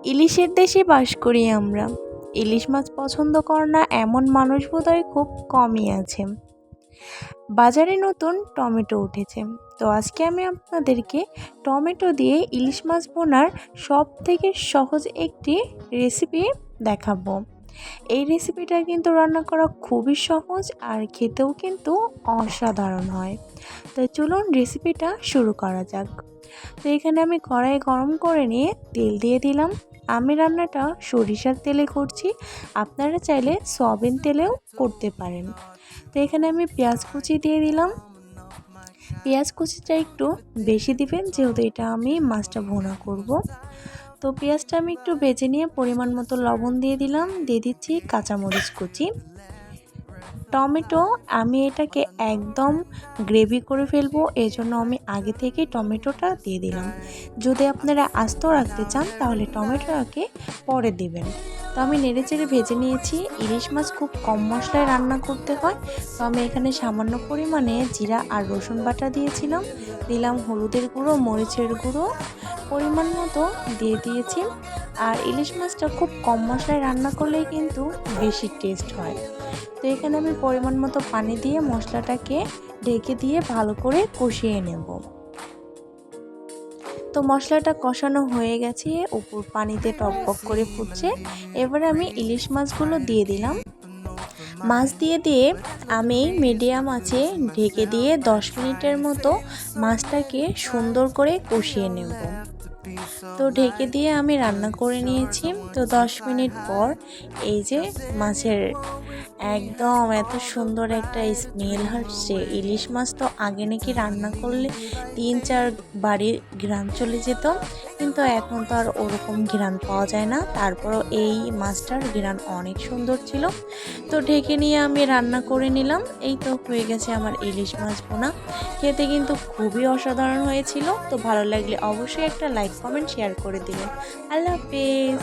ইলিশের দেশে বাস করি আমরা। ইলিশ মাছ পছন্দ করে না এমন মানুষ বোধহয় খুব কমই আছে। বাজারে নতুন টমেটো উঠেছে, তো আজকে আমি আপনাদেরকে টমেটো দিয়ে ইলিশ মাছ বোনার সব থেকে সহজ একটি রেসিপি দেখাবো। এই রেসিপিটা কিন্তু রান্না করা খুবই সহজ আর খেতেও কিন্তু অসাধারণ হয়। তো চলুন রেসিপিটা শুরু করা যাক। তো এখানে আমি কড়াই গরম করে নিয়ে তেল দিয়ে দিলাম। আমি রান্নাটা সরিষার তেলে করছি, আপনারা চাইলে সয়াবিন তেলেও করতে পারেন। তো এখানে আমি পেঁয়াজ কুচি দিয়ে দিলাম। পেঁয়াজ কুচিটা একটু বেশি দিবেন, যেহেতু এটা আমি মাছটা ভুনা করব। তো পেঁয়াজটা আমি একটু ভেজে নিয়ে পরিমাণ মতো লবণ দিয়ে দিলাম, দিয়ে দিচ্ছি কাঁচামরিচ কুচি। টমেটো আমি এটাকে একদম গ্রেভি করে ফেলবো, এজন্য আমি আগে থেকে টমেটোটা দিয়ে দিলাম। যদি আপনারা আস্ত রাখতে চান তাহলে টমেটোটাকে পরে দিবেন। তো আমি নেড়েচেড়ে ভেজে নিয়েছি। ইলিশ মাছ খুব কম মশলায় রান্না করতে হয়, তো আমি এখানে সামান্য পরিমাণে জিরা আর রসুন বাটা দিয়েছিলাম, দিলাম হলুদের গুঁড়ো, মরিচের গুঁড়ো পরিমাণ মতো দিয়ে দিয়েছি। আর ইলিশ মাছটা খুব কম মশলায় রান্না করলেই কিন্তু বেশি টেস্ট হয়। তো এখানে আমি পরিমাণ মতো পানি দিয়ে মশলাটাকে ঢেকে দিয়ে ভালো করে কষিয়ে নেব। তো মশলাটা কষানো হয়ে গেছে, উপর পানিতে টকবক করে ফুটছে। এবারে আমি ইলিশ মাছগুলো দিয়ে দিলাম। মাছ দিয়ে আমি মিডিয়াম আঁচে ঢেকে দিয়ে 10 মিনিটের মতো মাছটাকে সুন্দর করে কষিয়ে নেব। তো ঢেকে দিয়ে আমি রান্না করে নিয়েছি। তো 10 মিনিট পর এই যে মাছের একদম এত সুন্দর একটা স্মেল হচ্ছে। ইলিশ মাছ তো আগে নাকি রান্না করলে 3-4 বাড়ি ঘ্রাণ চলে যেত, কিন্তু এখন তো আর ওরকম ঘ্রাণ পাওয়া যায় না। তারপরও এই মাছটার ঘ্রাণ অনেক সুন্দর ছিল। তো ঢেকে নিয়ে আমি রান্না করে নিলাম। এই তো হয়ে গেছে আমার ইলিশ মাছ ভুনা। খেতে কিন্তু খুবই অসাধারণ হয়েছিল। তো ভালো লাগলে অবশ্যই একটা লাইক, কমেন্ট, শেয়ার করে দিবেন। আল্লাহ হাফেজ।